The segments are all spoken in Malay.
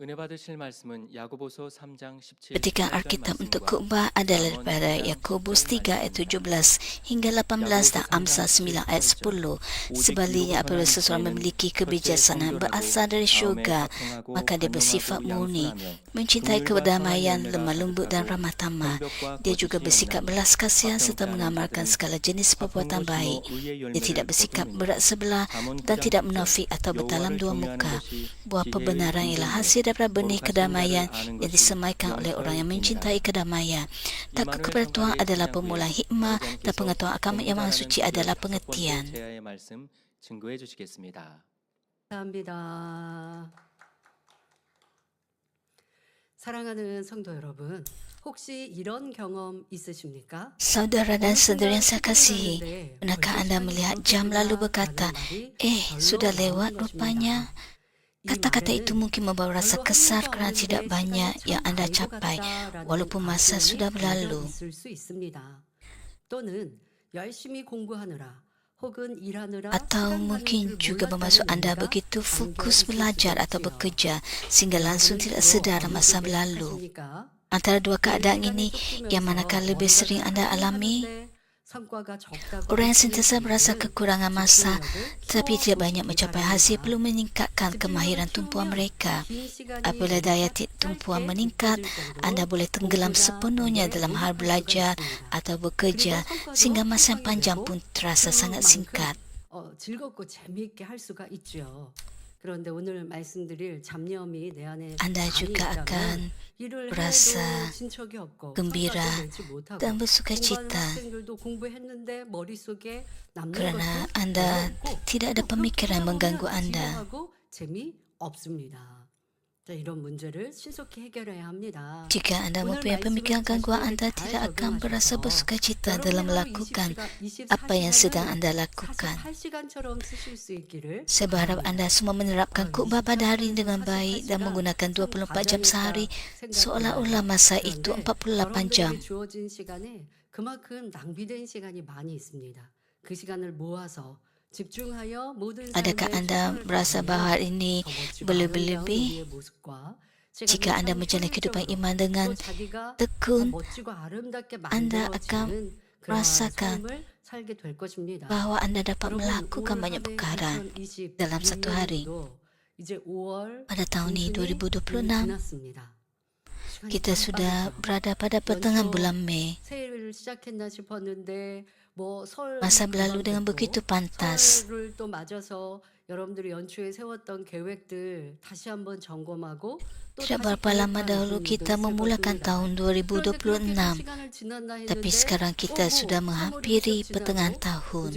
은혜 받으실 말씀은 야고보서 3장 17, Petikan 18절 Alkitab untuk 말씀과 khutbah adalah 잠언 daripada 9장 Yakobus 10절 3 ayat 말씀입니다. 17 hingga 18 dan 야고보서 3장 Amsal 9 ayat 10, 10. 18절 오직 Sebaliknya 이루고 apabila 선한 seseorang 지혜는 memiliki 첫째 kebijaksanaan 정결하고 berasal dari 다음에 syurga, 화평하고 maka dia bersifat 간용하고 murni, 양순하며 mencintai 긍휼과 선한 kedamaian, 열매가 lemah lembut dan 가득하고 ramah tamah. 병벽과 Dia juga 거짓이 bersikap 없나니 belas kasihan serta 화평케 하는 mengamalkan 자들은 segala jenis perbuatan 화평으로 baik. 심어 의의 Dia tidak 열매를 bersikap berat 거두느니라. sebelah 잠언 dan 9장 tidak 10절 munafik atau bertalam 여호와를 dua 경외하는 muka. 것이 Buah 지혜의 kebenaran ialah 근본이요 hasil daripada benih 거룩하신 kedamaian 자를 아는 yang 것이 disemaikan oleh orang yang mencintai 영설이니라. kedamaian. Takut 이마누엘 kepada Tuhan 성가대의 adalah 찬양 permulaan 후에 hikmah dan 여러분께서 pengetahuan agama yang maha 전도자라는 suci 주의 adalah 다섯 번째 pengertian. 제야의 말씀 증거해 주시겠습니다. 감사합니다. 사랑하는 성도 여러분, 혹시 이런 경험 있으십니까? Saudara dan saudari yang saya kasihi, pernahkah anda melihat jam lalu berkata, sudah lewat rupanya? Kata-kata itu mungkin membawa rasa kesal kerana tidak banyak yang anda capai, walaupun masa sudah berlalu. 또는 열심히 공부하느라 혹은 일하느라 Atau mungkin juga bermaksud anda begitu fokus belajar atau bekerja sehingga langsung tidak sedar masa berlalu. Antara dua keadaan ini, yang manakah lebih sering anda alami? Orang yang sentiasa berasa kekurangan masa tetapi tidak banyak mencapai hasil perlu meningkatkan kemahiran tumpuan mereka. Apabila daya tumpuan meningkat, anda boleh tenggelam sepenuhnya dalam hal belajar atau bekerja sehingga masa yang panjang pun terasa sangat singkat. 즐겁고 재미있게 할 수가 있죠. 그런데 오늘 말씀드릴 잡념이 내 안에 Anda juga akan berasa gembira dan bersukacita kerana anda tidak ada pemikiran mengganggu anda. 재미없습니다. 자, 이런 문제를 신속히 해결해야 합니다. Jika anda mempunyai pemikiran gangguan, anda tidak akan berasa bersukacita dalam melakukan apa yang sedang anda lakukan. Saya berharap anda semua menerapkan khutbah pada hari ini dengan baik dan menggunakan 24 jam sehari seolah-olah masa itu 48 jam. 주어진 시간에 그만큼 낭비된 시간이 많이 있습니다. 그 시간을 모아서 Adakah anda merasa bahawa ini berlebih-lebih? Jika anda menjalani kehidupan iman dengan tekun, anda akan merasakan bahawa anda dapat melakukan banyak perkara dalam satu hari. Pada tahun ini 2026, kita sudah berada pada pertengahan bulan Mei. Masa berlalu dengan begitu pantas. Tidak berapa lama dahulu kita memulakan tahun 2026, tapi sekarang kita sudah menghampiri pertengahan tahun.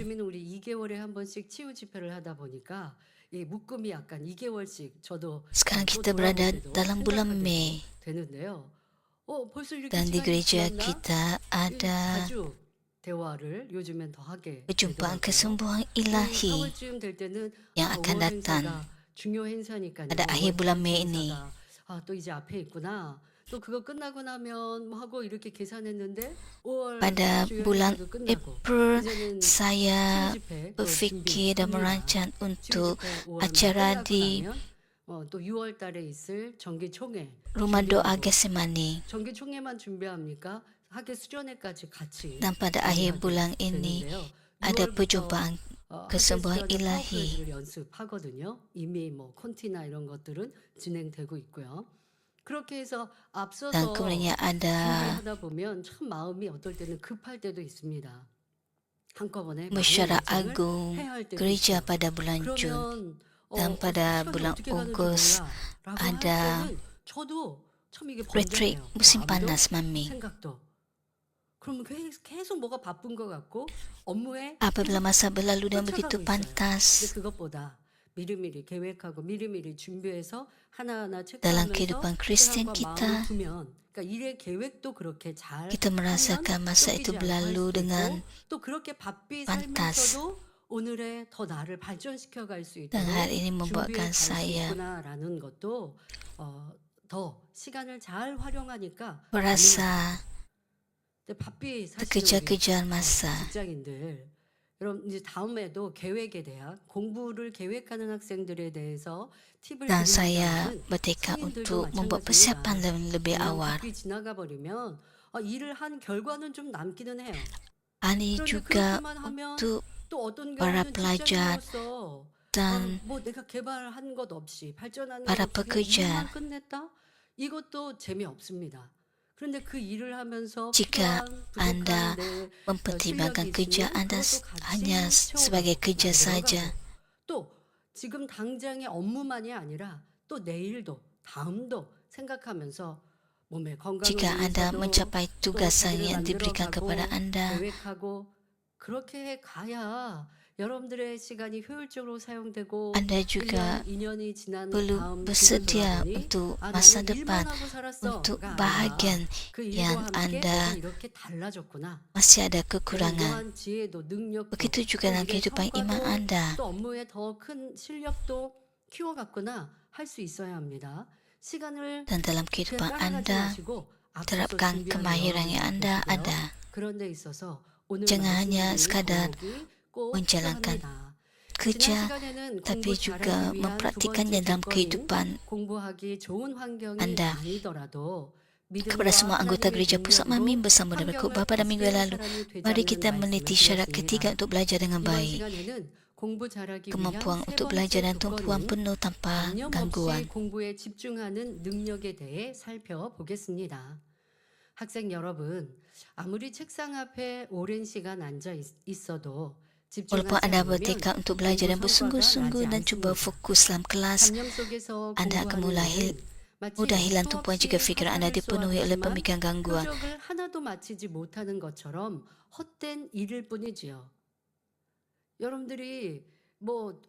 Sekarang kita berada dalam bulan Mei dan di gereja kita ada perjumpaan kesembuhan ilahi yang akan datang pada akhir bulan Mei ini. Pada bulan April, saya berfikir dan merancang untuk acara di Rumah Doa Getsemani. Dan pada akhir bulan ini ada perjumpaan kesembuhan ilahi. Dan kemudian ada Musyawarah Agung Gereja pada bulan Jun. Dan pada bulan Ogos ada retreat musim panas Mami. Apabila masa berlalu dengan begitu pantas dalam kehidupan Kristian kita, kita merasakan masa itu berlalu dengan pantas. Dan hal ini membuatkan saya merasa terkejar-kejar masa. 여러분 이제 다음에도 계획에 대한 공부를 계획하는 학생들에 대해서 팁을 Dan saya 드린다면 bertekad 성인들도 untuk membuat persiapan lebih 그냥 awal. 급히 지나가 버리면 일을 한 결과는 좀 남기는 해요. Hal ini 그런데 juga 그렇게만 하면 untuk 또 어떤 para 경우는 pelajar 직장인으로서 dan 뭐 내가 개발한 것 없이 발전한 것 para 없이 그냥 pekerja. 일만 끝냈다? 이것도 재미없습니다. 그런데 그 일을 하면서 Jika 필요한 Anda 부족한 내 mempertimbangkan 실력이 kerja 있으면 Anda 그것도 같이 hanya sebagai 채워가고 kerja saja. 만들어가고 또 지금 당장의 업무만이 아니라 또 내일도 다음도 생각하면서 몸의 건강을 Jika Anda 위해서도 mencapai 또 tugasan 자기를 yang diberikan 만들어가고 kepada Anda, 계획하고 그렇게 해 가야 여러분들의 시간이 효율적으로 사용되고 Anda juga 1년, 2년이 지난 perlu 다음 뒤를 bersedia 돌아보니 untuk 아 masa 나는 일만 depan, 하고 살았어가 untuk 아니라 bahagian 그 일과 yang 함께 내가 Anda 이렇게 달라졌구나. masih ada 내가 kekurangan. 이러한 지혜도 능력도 Begitu juga 또 dalam 일의 kehidupan iman 성과도 Anda. 또 업무에 더 큰 실력도 키워갔구나 할 수 있어야 합니다. 시간을 Dan dalam 그냥 kehidupan 따라가지 Anda, 마시고 앞서서 terapkan 준비한 kemahiran yang Anda 내용을 보시고요. ada. 그런 데 있어서 오늘 Jangan hanya 말씀드린 sekadar 덕목이 꼭 menjalankan 필요합니다. 지난 kerja, 시간에는 tapi 공부 juga 잘하기 위한 두 mempraktikannya 번째 dalam 조건인 kehidupan 공부하기 좋은 환경이 Anda. 아니더라도 Kepada semua anggota gereja pusat Mami bersama dengan Khotbah pada minggu lalu, mari kita meneliti syarat ketiga untuk belajar dengan 이번 baik. 시간에는 공부 잘하기 Kemampuan 위한 세 untuk belajar 번째 dan tumpuan 조건인 penuh tanpa 잡념 없이 gangguan. 공부에 집중하는 능력에 대해 살펴보겠습니다. 학생 여러분, 아무리 책상 앞에 오랜 시간 앉아 있어도 Walaupun 집중하지 Anda 않으면 bertekad untuk belajar dan 공부 성과가 bersungguh-sungguh 나지 dan cuba 않습니다. fokus dalam kelas, 잡념 속에서 Anda akan 공부하는 mudah 일은 hilang 마치 tumpuan jika 수없이 fikiran Anda 화살을 dipenuhi oleh 쏘았지만 pemikiran gangguan. 표적을 하나도 맞히지 못하는 것처럼 헛된 일일 뿐이지요. 여러분들이 뭐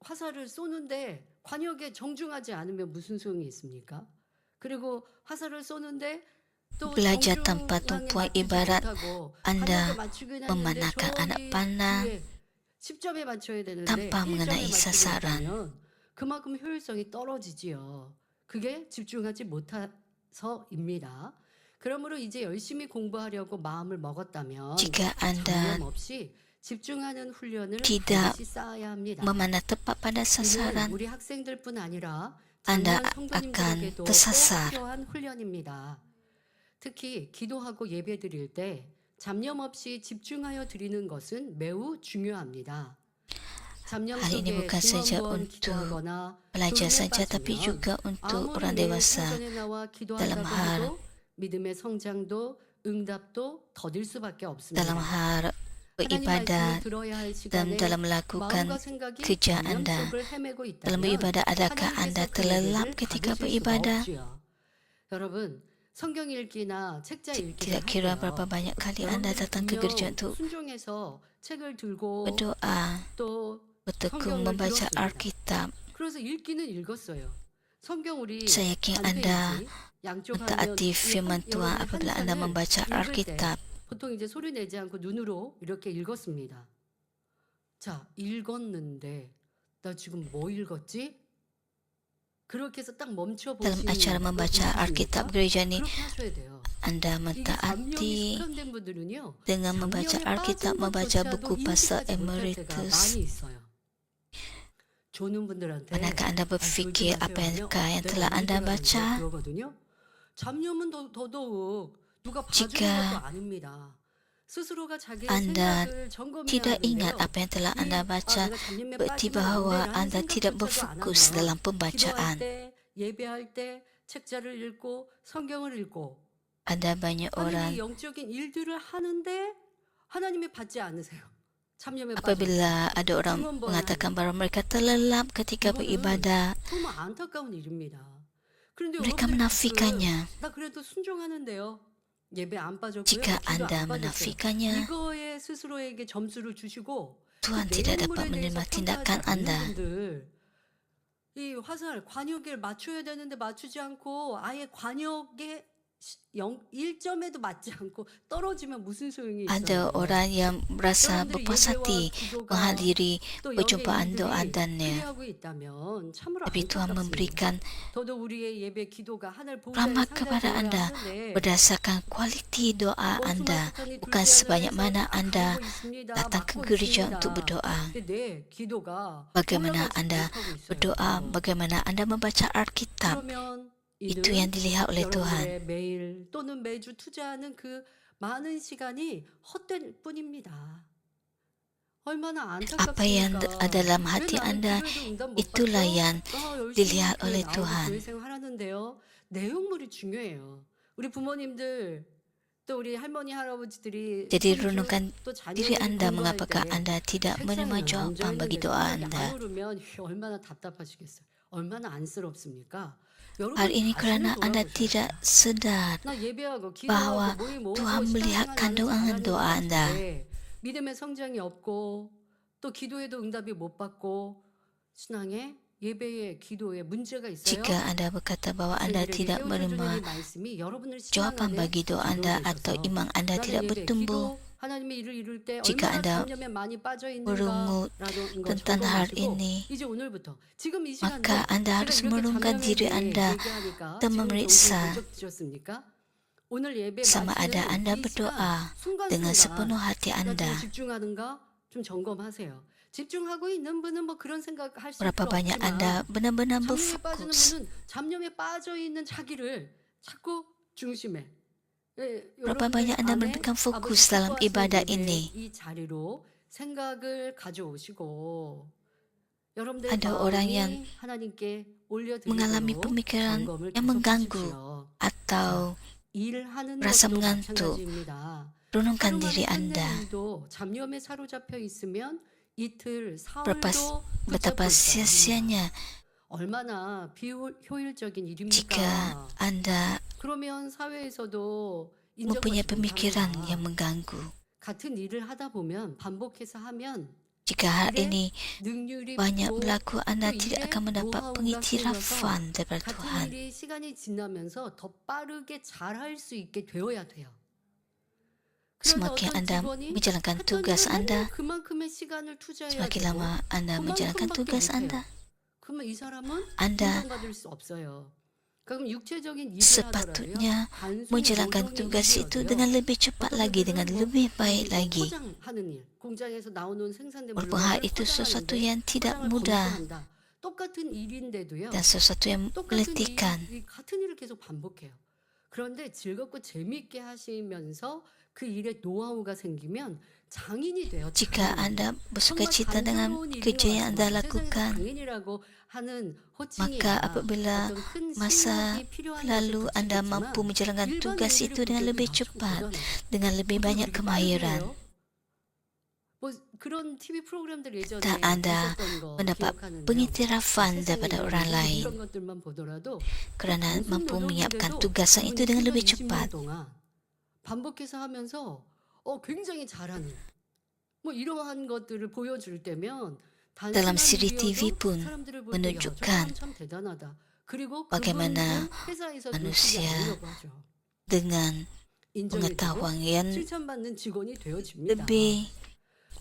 화살을 쏘는데 관역에 정중하지 않으면 무슨 소용이 있습니까? 그리고 화살을 쏘는데 또 Belajar 정중하게 tanpa tumpuan 맞추지 ibarat 못하고 Anda 관역에 맞추긴 했는데 memanahkan anak 저기 panah 뒤에 10점에 맞춰야 되는데 tanpa 1점에 mengenai 맞추고 sasaran. 있다면 그만큼 효율성이 떨어지지요. 그게 집중하지 못해서입니다. 그러므로 이제 열심히 공부하려고 마음을 먹었다면 Jika Anda 잡념 없이 집중하는 훈련을 tidak 반드시 쌓아야 합니다. memanah tepat pada 이는 sasaran, 우리 학생들뿐 아니라 Anda 작년 akan 성도님들에게도 꼭 tersasar. 필요한 훈련입니다. 특히 기도하고 예배 드릴 때 잡념 없이 집중하여 드리는 것은 매우 중요합니다. 잡념 Hal ini 속에 bukan saja 두번 untuk 기도하거나 belajar 졸음에 saja tapi 빠지면 juga untuk 아무리 orang 매일 dewasa. 성전에 나와 dalam 기도한다고 hal 해도 믿음의 성장도 응답도 더딜 수밖에 dalam 없습니다. hal 하나님 말씀을 beribadat 들어야 할 dan 시간에 dalam melakukan 마음과 생각이 kerja 잡념 Anda. 속을 헤매고 Dalam 있다면 beribadat, adakah Anda 하나님께서 그 terlelap 예배를 ketika 받으실 수가 beribadah? 없지요. 여러분 성경 읽기나 책자 읽기를 Tidak 할 kira 때요. berapa banyak kali Anda 여러분들이 datang ke gereja 분명 untuk 순종해서 책을 들고 berdoa, 또 bertekun 성경을 membaca 들었습니다. Alkitab. 그래서 읽기는 읽었어요. 성경 우리 Saya yakin Anda 반편이지 양쪽 하면 mentaati firman Tuhan 여러분들 apabila 한 Anda 편을 membaca 읽을 때 Alkitab. 보통 이제 소리 내지 않고 눈으로 이렇게 읽었습니다. 자, 읽었는데 나 지금 뭐 읽었지? 그렇게 해서 딱 멈춰 Dalam 보시는 acara membaca Alkitab gereja ni, 그렇게 하셔야 돼요. Anda 이게 잡념이 mentaati 습관된 분들은요. dengan membaca 잡념에 Alkitab, 빠진 membaca 것조차도 buku pasal 인식하지 못할 때가 Emeritus. 많이 있어요. 조는 분들한테 Manakah Anda berfikir 졸지 apakah yang 마세요. telah 내가 Anda 어디 들어가는데 baca? 그러거든요. 잡념은 더더욱 누가 봐주는 Jika 것도 아닙니다. 스스로가 자기의 Anda 생각을 점검해야 tidak ingat 하는데요. apa yang telah Anda baca, 내가 잡념에 berarti 빠지면 안 bahawa 돼라는 Anda tidak 생각조차도 안 berfokus 하면 dalam 기도할 pembacaan. 때, 예배할 때 책자를 읽고 성경을 읽고 Ada banyak orang 하나님의 영적인 일들을 하는데 하나님이 받지 않으세요. 잡념에 빠져. apabila ada orang mengatakan bahawa mereka terlelap ketika beribadah, 정말 안타까운 일입니다. 그런데 mereka 여러분들이 menafikannya. 나 그래도 순종하는데요. 예배 안 빠졌고요. Jika 기도 Anda 안 빠졌어요. menafikannya, 이거에 스스로에게 점수를 주시고 Tuhan 그 tidak 내용물에 dapat menerima 대해서 tindakan 평가하지 않는 Anda. 분들, 이 화살 관역에 맞춰야 되는데 맞추지 않고 아예 관역에 1점에도 맞지 않고 떨어지면 무슨 소용이 Ada 있어요. orang yang merasa 여러분들이 berpuas 예배와 hati 기도가 menghadiri 또 영의 perjumpaan doa 일들이 dannya. 필요하고 있다면 참으로 Tapi Tuhan 안타깝습니다. memberikan 더더 우리의 예배 기도가 하늘 보좌의 rahmat 상자 kepada 되어야 Anda 하는데 berdasarkan kualiti doa Anda, bukan sebanyak mana Anda datang ke gereja untuk berdoa. 근데 내 기도가 Bagaimana 올라가지 Anda 못하고 있어요. berdoa, bagaimana Anda membaca Alkitab, 그러면 itu 이는 yang dilihat oleh Tuhan. 여러분들의 매일 또는 매주 투자하는 그 많은 시간이 헛될 뿐입니다. 얼마나 Apa yang 안타깝습니까? ada dalam 왜 hati 나는 Anda, 기도해도 응답 못 itulah 받죠? yang 열심히 dilihat 교회 oleh 나오고 Tuhan. 교회 생활 하는데요. 내용물이 중요해요. 우리 부모님들 또 우리 할머니 할아버지들이 Jadi 손주, renungkan 또 diri 자녀들이 Anda 공부할 mengapakah 때 Anda tidak 책상에 menerima 앉아 jawapan bagi 있는데 doa 생각이 Anda. 안 오르면 얼마나 답답하시겠어요. 얼마나 안쓰럽습니까? Hal ini 자신을 kerana Anda 돌아보셔야 tidak 돼요. sedar 나 예배하고 bahwa 기도하고 모임 오고 Tuhan melihat 신앙생활 나는 kandungan 잘하는 doa 것 Anda. 같은데 믿음의 성장이 없고 또 기도해도 응답이 못 받고 신앙에 예배에 기도에 문제가 있어요. Jika Anda berkata bahwa Anda 저희들에게 tidak 깨워주는 이 menerima 말씀이 여러분을 신앙 jawapan 안에 bagi doa Anda 들어오게 atau 해줘서 iman Anda 나는 tidak 예배, bertumbuh, 기도 하나님의 일을 이룰 때 jika 얼마나 Anda 잡념에 많이 빠져 merungut 있는가라는 거 tentang hal 점검하시고 ini, 이제 오늘부터 지금 이 maka 시간도 Anda 제가 harus 이렇게 merenungkan 잡념에 diri 대해 Anda 얘기하니까 dan 지금 정신 memeriksa 번쩍 드셨습니까? 오늘 예배 sama ada 마치는 Anda 이 berdoa 시간 dengan sepenuh 순간순간 hati 나 지금 Anda. 집중하는가 좀 점검하세요. 집중하고 있는 분은 뭐 그런 생각하실 Berapa 필요 banyak 없지만 Anda benar-benar 잡념에 빠지는 berfokus? 분은 잡념에 빠져 있는 자기를 자꾸 중심에 Berapa banyak Anda 안에 memberikan 아버지 fokus dalam 기뻐하시는 ibadah 예배 ini? 이 자리로 생각을 가져오시고 여러분들의 Ada orang yang 마음이 하나님께 mengalami 올려드리도록 pemikiran 점검을 yang mengganggu 계속하십시오. atau 일하는 merasa 것도 mengantuk. 마찬가지입니다. renungkan 하루 diri 만에 Anda. 끝낸 일도 잡념에 사로잡혀 있으면 이틀 Berapa, 사흘도 betapa 붙잡고 있어야 합니다. sia-sianya 얼마나 비효율적인 jika 일입니까? Anda 그러면 사회에서도 mempunyai 인정받지 pemikiran 못합니다. yang mengganggu. 같은 일을 하다 보면 반복해서 하면 Jika hal 일에 ini 능률이 banyak 붙고 berlaku, Anda 또 tidak 일에 akan mendapat 노하우가 pengiktirafan 생겨서 daripada 같은 Tuhan. 일이 시간이 지나면서 더 빠르게 잘할 수 있게 되어야 돼요. 그런데 Semakin 어떤 Anda 직원이 menjalankan 했던 tugas 일을 Anda, 너무 그만큼의 시간을 투자해야 semakin 되고 lama Anda menjalankan 그만큼밖에 tugas 못해요. Anda, 그러면 이 사람은 Anda 인정받을 수 없어요. 그럼 육체적인 일을 sepatutnya 하더라도요. menjalankan tugas itu dengan lebih cepat lagi, dengan lebih baik lagi. 포장하는 일, 공장에서 나오는 생산된 Walaupun hal 물건을 itu sesuatu 포장하는데 yang tidak 포장을 mudah 검수한다. 똑같은 일인데도요. dan sesuatu yang 똑같은 meletikan. 이 같은 일을 계속 반복해요. 그런데 즐겁고 재미있게 하시면서 그 일에 노하우가 생기면 장인이 돼요. Jika 장인. Anda bersuka 정말 cita dengan 단조로운 일인 kerja 것 yang Anda 같지만 세상에서 lakukan, 장인이라고 하는 호칭이 maka apabila 어떤 큰 masa 실력이 필요한 lalu 것을 Anda 붙이겠지만 mampu menjalankan 일반 tugas 일들이 itu dengan 그렇게 lebih 낮추고 cepat, 도전해요. dengan lebih 어떻게 banyak 그렇게 kemahiran. 빠르게 해요? 뭐 그런 TV 프로그램들 예전에 Dan Anda 있었던 거 mendapat 기억하는데요. pengiktirafan 세상에 daripada 일어나는 orang lain 이런 것들만 보더라도 kerana 무슨 mampu menyiapkan 노력인데도 tugasan itu dengan 그분이 lebih 10년 cepat. 동안 반복해서 하면서 굉장히 잘하는 뭐 이러한 것들을 보여줄 때면 Dalam 단순한 siri TV 일이어도 pun 사람들을 볼 때, 야, 저 menunjukkan 사람 참 대단하다. 그리고 bagaimana 그분은 회사에서 manusia 높이지 않으려고 하죠. dengan 인정해주고 pengetahuan yang 칭찬받는 직원이 되어집니다. lebih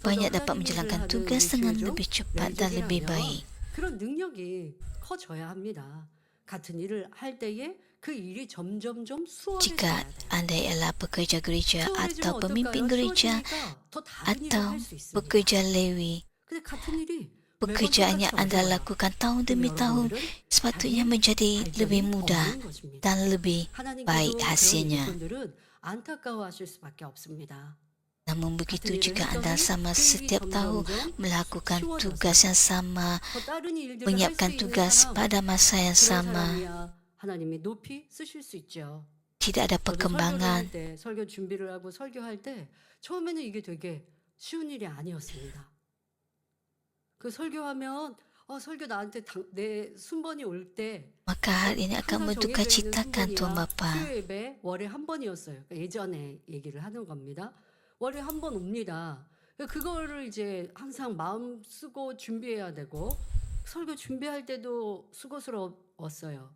banyak 저도 dapat 하나님 menjalankan 일을 tugas 하는 dengan 교회죠. lebih cepat dan 연속에 lebih 하면 baik. 그런 능력이 커져야 합니다. 같은 일을 할 때에 그 일이 점점점 수월해져야 Jika 돼요. Anda ialah pekerja gereja atau 수월해지면 pemimpin 어떨까요? gereja 수월해지니까 더 다른 일을 atau 할 수 있습니다. pekerja lewi, 근데 같은 일이 매번 pekerjaan yang 똑같이 Anda 어려워요. lakukan tahun 그럼 demi tahun 여러분들은 sepatutnya 자기 menjadi lebih 발전이 mudah 없는 것입니다. dan lebih baik 하나님께도 그런 hasilnya. 일꾼들은 안타까워하실 수밖에 없습니다. Namun begitu, 같은 일을 jika Anda 했더니 sama 그 일이 setiap tahun 점점점 melakukan 쉬워져서 tugas yang sama, 더 다른 일들을 할 수 menyiapkan 있는 tugas 사람, pada masa yang 그런 sama, 사람이야 하나님이 높이 쓰실 수 있죠. tidak ada 저도 설교를 perkembangan. 할 때, 설교 준비를 하고 설교할 때 처음에는 이게 되게 쉬운 일이 아니었습니다. 그 설교하면 설교 나한테 내 순번이 올 때 Maka hal ini akan 항상 berduka 정해져 있는 citakan Tuan 순번이야. Bapa. 수요 예배 월에 한 번이었어요. 그러니까 예전에 얘기를 하는 겁니다. 월에 한 번 옵니다. 그거를 이제 항상 마음 쓰고 준비해야 되고 설교 준비할 때도 수고스러웠어요.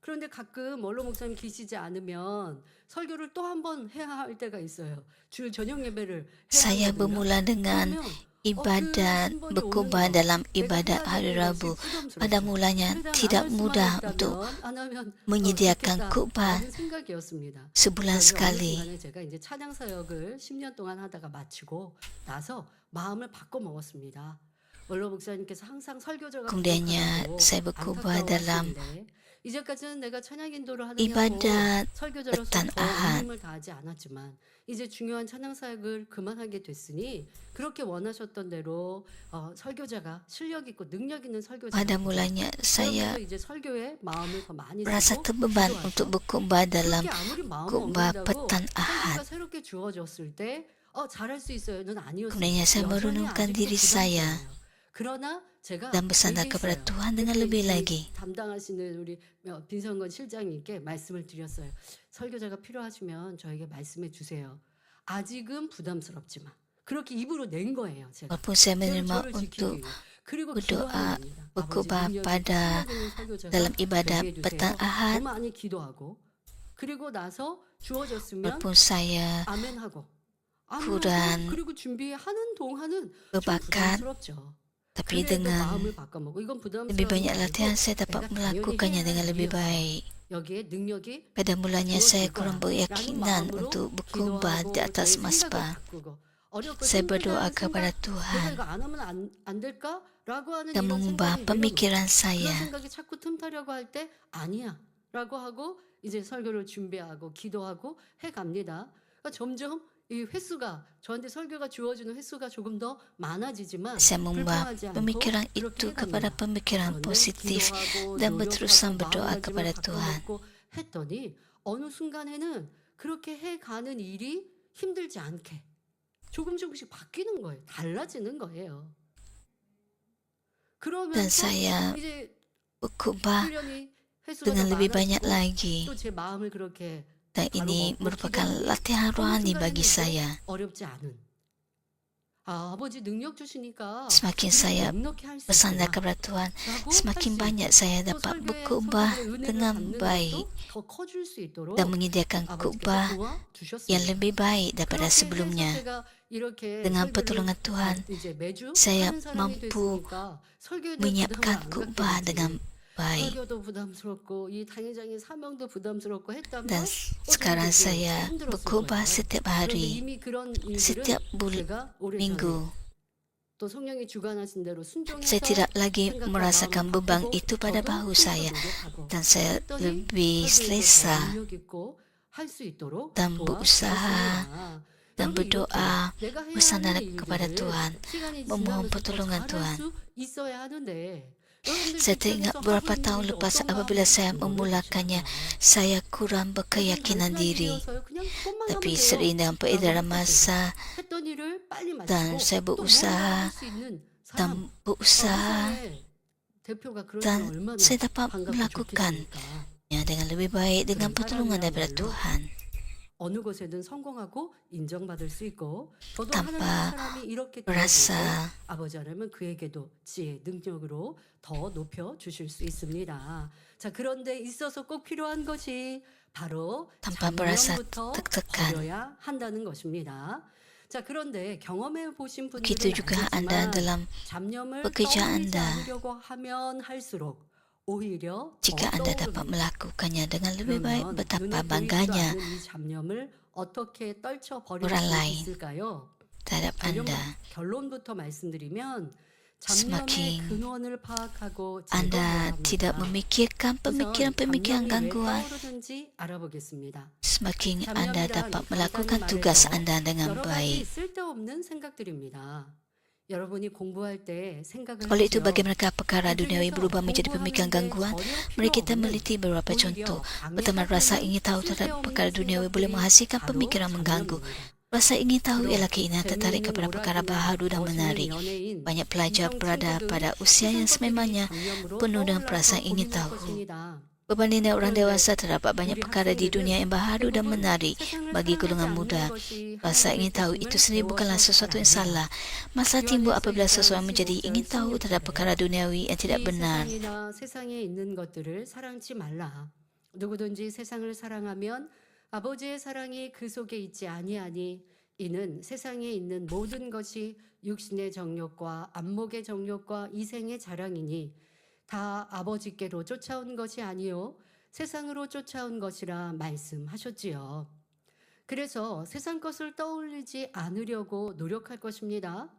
그런데 가끔 원로 목사님 계시지 않으면 설교를 또 한 번 해야 할 때가 있어요. 주일 저녁 예배를 해야 Saya 하거든요. bermula dengan 그러면 ibadat berkorban dalam ibadat hari Rabu. Pada mulanya tidak mudah untuk menyediakan khutbah 생각이었습니다. sebulan 어느 sekali. 순간에 제가 이제 찬양 사역을 10년 동안 하다가 마치고 나서 마음을 바꿔 먹었습니다. 원로 목사님께서 항상 설교자가 Kemudiannya 부족하다고 saya berkhutbah dalam 안타까워하시는데 이제까지는 내가 찬양 인도를 하느냐고 ibadat 설교자로서 petan 더 Ahad. 힘을 다하지 않았지만 이제 중요한 찬양 사역을 그만하게 됐으니 그렇게 원하셨던 대로 설교자가 실력 있고 능력 있는 설교자가 Pada mulanya saya 그러면서 이제 설교에 마음을 더 많이 merasa 쓰고 terbeban 기도하죠. untuk berkhutbah dalam 그렇게 아무리 마음을 khutbah 먹는다고 petan 설교가 Ahad. 새롭게 주어졌을 때 잘할 수 있어요는 아니었어요. Kemudiannya saya 여전히 merenungkan 아직도 diri saya 부담스러워요. 그러나 제가 dan bersandar kepada 얘기했어요. Tuhan dengan 그때 lebih 이 lagi. 담당하시는 우리 빈성건 실장님께 말씀을 드렸어요. 설교자가 필요하시면 저에게 말씀해 주세요. 아직은 부담스럽지만 그렇게 입으로 낸 거예요. 제가. Walaupun saya 저를 menerima 지키기 untuk 위해. 그리고 berdoa 기도하는 겁니다. 아버지 berkhutbah 능력이 pada 충만되는 설교자가 dalam ibadat 되게 해주세요. petan 더 Ahad. 많이 기도하고 그리고 나서 주어졌으면 Walaupun saya 아멘하고 kurang 그리고 준비하는 동안은 좀 berbakat, 부담스럽죠. tapi 그래도 dengan 마음을 바꿔먹고 이건 lebih banyak latihan saya dapat melakukannya dengan lebih baik. 여기에 능력이 Pada mulanya saya kurang 라는 berkeyakinan 마음으로 untuk berkhutbah di atas 저의 mazbah. 생각을 바꾸고 어렵고 Saya 힘들다는 berdoa 생각, kepada 내가 Tuhan 이거 안 하면 안 될까라고 하는 dan 이런 mengubah 생각이 pemikiran 그런 saya. 생각이 자꾸 틈타려고 할 때 아니야라고 하고 이제 설교를 준비하고 기도하고 해 갑니다. 그러니까 점점 이 횟수가 저한테 설교가 주어지는 횟수가 조금 더 많아지지만 Saya mengubah 불평하지 않고 pemikiran 그렇게 itu 해갑니다. kepada pemikiran 그런데 positif 기도하고 dan 노력하고 berterusan berdoa 마음가짐을 kepada Tuhan. 바꿔먹고 했더니 어느 순간에는 그렇게 해가는 일이 힘들지 않게 조금씩 바뀌는 거예요. 달라지는 거예요. Dan 그러면서 saya 이제 berkhutbah 훈련이 횟수가 dengan 더 lebih banyak 많아지고 lagi. 또 제 마음을 그렇게 Dan ini 바로 먹고 merupakan 기도하니 latihan 어느 rohani 순간에는 bagi 이제 saya. 어렵지 않은 아버지 능력 주시니까 Semakin 우리가 saya 넉넉히 할 수 bersandar 있구나 kepada Tuhan, 라고 semakin 할수 banyak 있고 saya 또 dapat 설교의 berkhutbah 성도들의 은혜를 dengan 받는 baik 것도 더 커질 수 있도록 dan menyediakan 아버지께서 khutbah yang 도와주셨습니다. lebih baik daripada 그렇게 해서 sebelumnya. 제가 이렇게 Dengan 설교를 pertolongan Tuhan, 이제 매주 saya 하는 사람이 mampu 됐으니까 설교에 대한 menyiapkan 부담을 안 khutbah 갖게 dengan 되지. baik. 설교도 부담스럽고 이 당회장의 사명도 부담스럽고 했다면 Dan sekarang saya berkhutbah setiap hari, 이미 그런 setiap 일들을 제가 오래전에 minggu. 또 성령이 주관하신 대로 순종해서 Saya tidak lagi 생각과 merasakan 마음을 beban 바꾸고 itu pada 저도 bahu 힘써 saya 노력하고 dan saya 했더니 lebih 설교에 더 selesa 능력 있고 할 수 있도록 dan berusaha 도와주셨습니다. dan 여러분, berdoa 이렇게 내가 해야 bersandar 하는 kepada 일들을 Tuhan, 시간이 memohon 지나면서 더 pertolongan 잘할 Tuhan. 수 있어야 하는데 여러분들 Saya teringat 직장에서 beberapa 하고 tahun 있는 일이 lepas 어떤 apabila saya 마음인지 memulakannya, 모르겠어요. saya kurang berkeyakinan diri. Tapi seiring dengan peredaran masa 했던 일을 빨리 dan 마치고 saya 또 berusaha 할수 있는 사람 dan berusaha 회사의 대표가 그러면 dan 얼마나 saya dapat 반갑고 melakukannya 좋겠습니까? dengan lebih baik dengan 그런 pertolongan daripada 사람이야말로 Tuhan. 어느 곳에든 성공하고 인정받을 수 있고 저도 tanpa 하나님의 사람이 이렇게 merasa 되어지고 아버지 하나님은 그에게도 지혜 능력으로 더 높여 주실 수 있습니다. 자, 그런데 있어서 꼭 필요한 것이 바로 tanpa merasa 잡념부터 tertekan. 버려야 한다는 것입니다. 자, 그런데 경험해 보신 Begitu 분들은 juga anda 알겠지만 dalam 잡념을 pekerjaan 떠올리지 anda. 않으려고 하면 할수록 오히려 jika 더 anda dapat 떠오릅니다. melakukannya dengan lebih baik, 그러면 betapa 눈에 보이지도 bangganya 않는 이 잡념을 어떻게 떨쳐 버릴 orang 수 lain 있을까요? terhadap anda. 결론부터 말씀드리면 Semakin 잡념의 근원을 파악하고 Anda 제거해야 tidak 합니다. memikirkan 우선 pemikiran-pemikiran 잡념이 왜 gangguan, 떠오르는지 알아보겠습니다. semakin anda 잡념이란 dapat 간단히 melakukan tugas 말해서 anda dengan 여러 가지 baik. 쓸데없는 생각들입니다. 여러분이 공부할 때 생각을 Oleh itu, 하세요. bagi mereka perkara duniawi berubah menjadi pemikiran gangguan, mari kita meneliti beberapa contoh. Pertama, rasa ingin tahu terhadap perkara duniawi boleh menghasilkan pemikiran mengganggu. Rasa ingin tahu ialah keinginan tertarik kepada perkara baharu dan menarik. Banyak pelajar berada pada usia yang sememangnya penuh dengan perasaan ingin tahu. Berbanding dengan orang dewasa, terdapat banyak perkara di dunia yang baharu dan menarik bagi golongan muda. Rasa ingin tahu itu sendiri bukanlah sesuatu yang salah. Masalah timbul apabila seseorang menjadi ingin tahu terhadap perkara duniawi yang tidak benar. 세상에 있는 것들을 사랑치 말라. 누구든지 세상을 사랑하면 아버지의 사랑이 그 속에 있지 아니하니 이는 세상에 있는 모든 것이 육신의 정욕과 안목의 정욕과 이생의 자랑이니 다 아버지께로 쫓아온 것이 아니요 세상으로 쫓아온 것이라 말씀하셨지요. 그래서 세상 것을 떠올리지 않으려고 노력할 것입니다.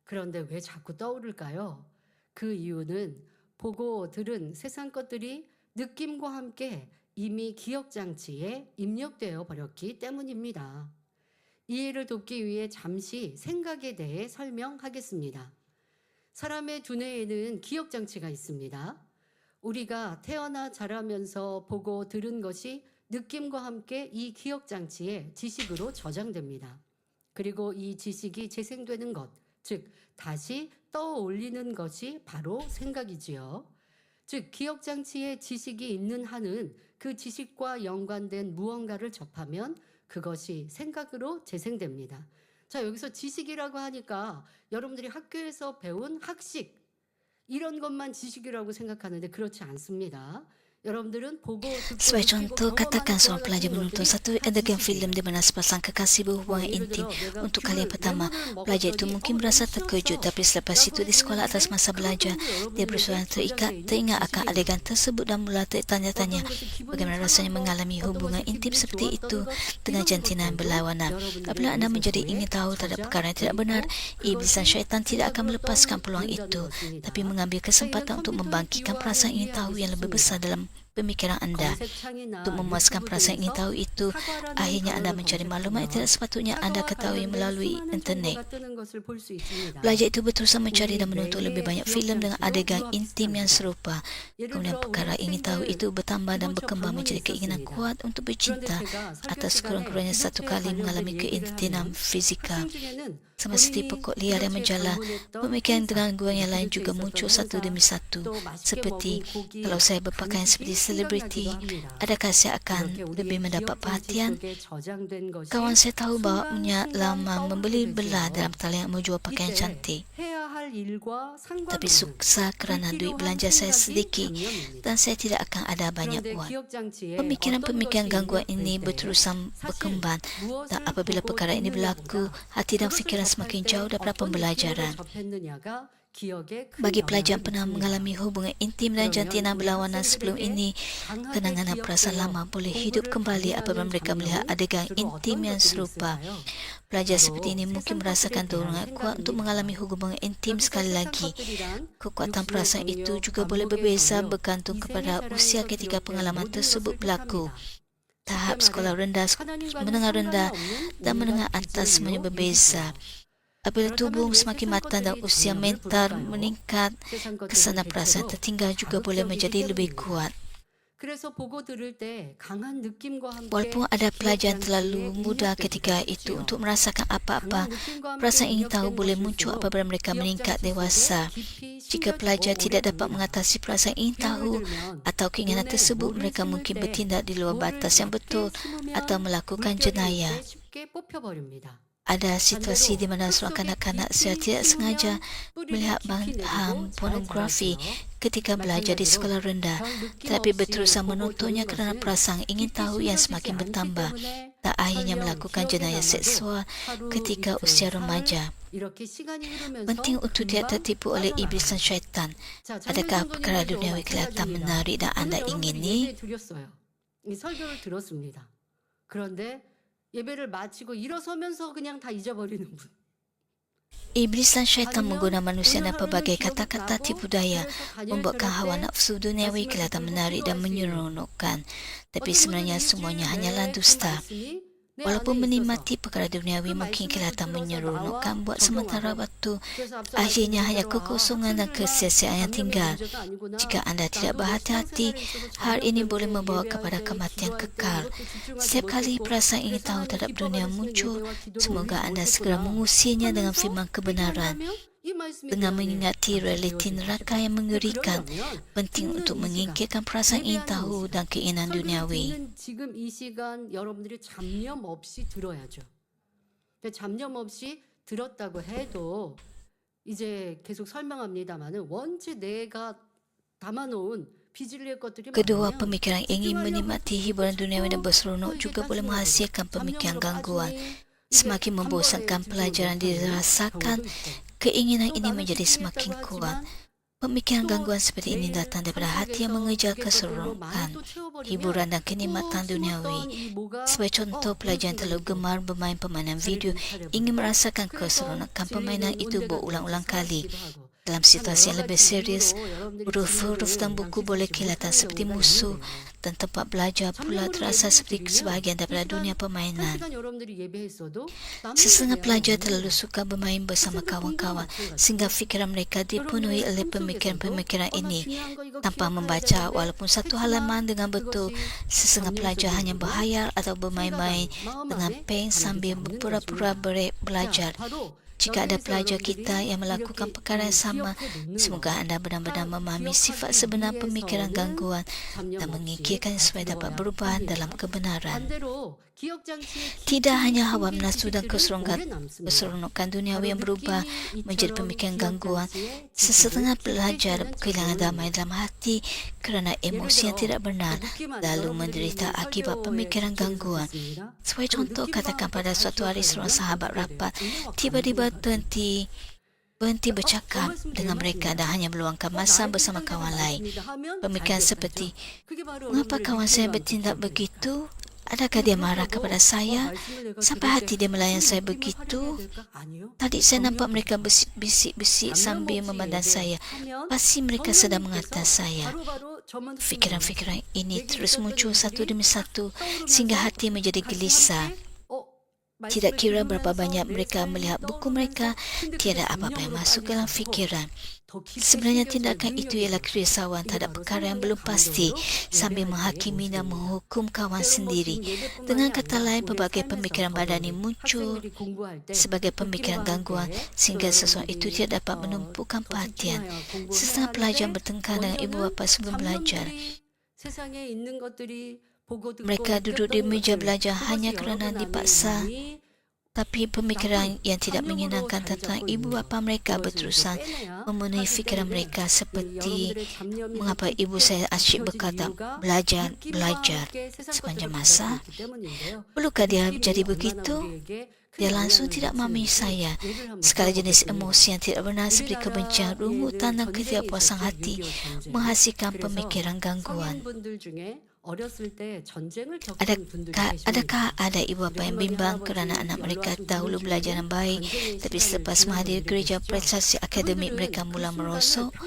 그런데 왜 자꾸 떠오를까요? 그 이유는 보고 들은 세상 것들이 느낌과 함께 이미 기억장치에 입력되어 버렸기 때문입니다. 이해를 돕기 위해 잠시 생각에 대해 설명하겠습니다. 사람의 두뇌에는 기억장치가 있습니다. 우리가 태어나 자라면서 보고 들은 것이 느낌과 함께 이 기억장치에 지식으로 저장됩니다. 그리고 이 지식이 재생되는 것, 즉 다시 떠올리는 것이 바로 생각이지요. 즉 기억장치에 지식이 있는 한은 그 지식과 연관된 무언가를 접하면 그것이 생각으로 재생됩니다. 자, 여기서 지식이라고 하니까 여러분들이 학교에서 배운 학식 이런 것만 지식이라고 생각하는데 그렇지 않습니다. 여러분들은 보고 듣고 Sebagai 느끼고 contoh, 경험하는 katakan 것과 seorang pelajar 같은 menonton 것들이 satu 다 adegan 지식이에요. filem di mana sepasang kekasih berhubungan 예를 intim. 들어 내가 Untuk kali yang pertama, 레몬을 pelajar itu 먹었더니 mungkin 너무 merasa 싫었어 terkejut, tapi selepas itu di sekolah atas masa belajar, dia berusaha teringat akan adegan tersebut dan mula tertanya-tanya bagaimana rasanya mengalami hubungan intim seperti itu dengan jantina yang berlawanan. Apabila anda menjadi ingin tahu terhadap perkara yang tidak benar, iblis dan syaitan tidak akan melepaskan peluang itu, tapi mengambil kesempatan untuk membangkitkan perasaan ingin tahu yang lebih besar dalam pemikiran anda. Untuk memuaskan perasaan ingin tahu itu, akhirnya anda mencari maklumat yang tidak sepatutnya anda ketahui melalui internet. Pelajar itu berterusan mencari dan menonton lebih banyak filem dengan adegan intim yang serupa. Kemudian perkara ingin tahu itu bertambah dan berkembang menjadi keinginan kuat untuk bercinta atas kurang-kurangnya satu kali mengalami keintiman fizikal. Sama seperti pokok liar yang menjala, pemikiran dengan gangguan yang lain juga muncul satu demi satu. Seperti, kalau saya berpakaian seperti selebriti, adakah saya akan lebih mendapat perhatian? Kawan saya tahu bahawanya lama membeli belah dalam talian menjual pakaian cantik. Tapi suksa kerana duit belanja saya sedikit dan saya tidak akan ada banyak buat. Pemikiran-pemikiran gangguan ini berterusan berkembang dan apabila perkara ini berlaku, hati dan fikiran semakin jauh daripada pembelajaran. Bagi pelajar yang pernah mengalami hubungan intim dan jantina berlawanan sebelum ini, kenangan dan perasaan lama boleh hidup kembali apabila mereka melihat adegan intim yang serupa. Pelajar seperti ini mungkin merasakan dorongan kuat untuk mengalami hubungan intim sekali lagi. Kekuatan perasaan itu juga boleh berbeza bergantung kepada usia ketika pengalaman tersebut berlaku. Tahap sekolah rendah, menengah rendah dan menengah atas semuanya berbeza. Apabila tubuh semakin matang dan usia mental meningkat, kesan dan perasaan tertinggal juga boleh menjadi lebih kuat. Walaupun ada pelajar terlalu muda ketika itu untuk merasakan apa-apa, perasaan ingin tahu boleh muncul apabila mereka meningkat dewasa. Jika pelajar tidak dapat mengatasi perasaan ingin tahu atau keinginan tersebut, mereka mungkin bertindak di luar batas yang betul atau melakukan jenayah. Ada situasi di mana seorang kanak-kanak secara tidak sengaja melihat bahan pornografi ketika belajar di sekolah rendah, tetapi berterusan menontonnya kerana perasaan ingin tahu yang semakin bertambah dan akhirnya melakukan jenayah seksual ketika usia remaja. Penting untuk tidak tertipu oleh iblis dan syaitan. Adakah perkara duniawi kelihatan menarik dan anda ingini? 예배를 마치고 일어서면서 그냥 다 잊어버리는 분. Iblis dan syaitan menggunakan manusia dan pelbagai kata-kata tipu daya membuatkan hawa nafsu duniawi kelihatan menarik dan menyeronokkan. Tapi sebenarnya semuanya hanyalah dusta. Walaupun menikmati perkara duniawi mungkin kelihatan menyeronokkan buat sementara waktu, akhirnya hanya kekosongan dan kesia-siaan yang tinggal. Jika anda tidak berhati-hati, hal ini boleh membawa kepada kematian kekal. Setiap kali perasaan ingin tahu terhadap dunia muncul, semoga anda segera mengusirnya dengan firman kebenaran. Dengan mengingati realiti neraka yang mengerikan, penting untuk menyingkirkan perasaan ingin tahu dan keinginan duniawi. 지금 이 시간 여러분들이 잡념 없이 들어야죠. 근데 잡념 없이 들었다고 해도 이제 계속 설명합니다만은 원체 내가 담아놓은 비진리의 것들이 Kedua 많으면 pemikiran ingin 집중하려고 menikmati hiburan duniawi dan berseronok juga boleh menghasilkan pemikiran gangguan. Semakin membosankan pelajaran dirasakan, keinginan ini menjadi semakin kuat. Pemikiran gangguan seperti ini datang daripada hati yang mengejar keseronokan, hiburan dan kenikmatan duniawi. Sebagai contoh, pelajar yang terlalu gemar bermain permainan video ingin merasakan keseronokan permainan itu berulang-ulang kali. Dalam situasi yang lebih serius, huruf-huruf dan buku boleh kelihatan seperti musuh dan tempat belajar pula terasa seperti sebahagian daripada dunia permainan. Sesetengah pelajar terlalu suka bermain bersama kawan-kawan sehingga fikiran mereka dipenuhi oleh pemikiran-pemikiran ini. Tanpa membaca walaupun satu halaman dengan betul, sesetengah pelajar hanya berhayal atau bermain-main dengan pen sambil berpura-pura belajar. Jika ada pelajar kita yang melakukan perkara yang sama, semoga anda benar-benar memahami sifat sebenar pemikiran gangguan dan mengikirkan supaya dapat berubah dalam kebenaran. Tidak hanya hawa nafsu dan keseronokan duniawi yang berubah menjadi pemikiran gangguan, sesetengah pelajar kehilangan damai dalam hati kerana emosi yang tidak benar, lalu menderita akibat pemikiran gangguan. Sebagai contoh, katakan pada suatu hari seorang sahabat rapat tiba-tiba berhenti bercakap dengan mereka dan hanya meluangkan masa bersama kawan lain. Pemikiran seperti, mengapa kawan saya bertindak begitu? Adakah dia marah kepada saya? Sampai hati dia melayan saya begitu? Tadi saya nampak mereka bisik-bisik sambil memandang saya. Pasti mereka sedang mengatas saya. Fikiran-fikiran ini terus muncul satu demi satu sehingga hati menjadi gelisah. Tidak kira berapa banyak mereka melihat buku mereka, tiada apa-apa yang masuk dalam fikiran. Sebenarnya tindakan itu ialah kerisauan terhadap perkara yang belum pasti sambil menghakimi dan menghukum kawan sendiri. Dengan kata lain, berbagai pemikiran badani muncul sebagai pemikiran gangguan sehingga seseorang itu tidak dapat menumpukan perhatian. Sesetengah pelajar bertengkar dengan ibu bapa sebelum belajar. Mereka duduk di meja belajar hanya kerana dipaksa, tapi pemikiran yang tidak menyenangkan tentang ibu bapa mereka berterusan memenuhi fikiran mereka seperti, mengapa ibu saya asyik berkata belajar sepanjang masa? Perlukah dia jadi begitu? Dia langsung tidak memahami saya. Segala jenis emosi yang tidak benar seperti kebencian, rungutan dan ketidakpuasan hati menghasilkan pemikiran gangguan. Adakah ada ibu bapa yang bimbang kerana anak mereka dahulu belajar yang baik, tapi selepas menghadiri gereja prestasi akademik mereka mula merosok?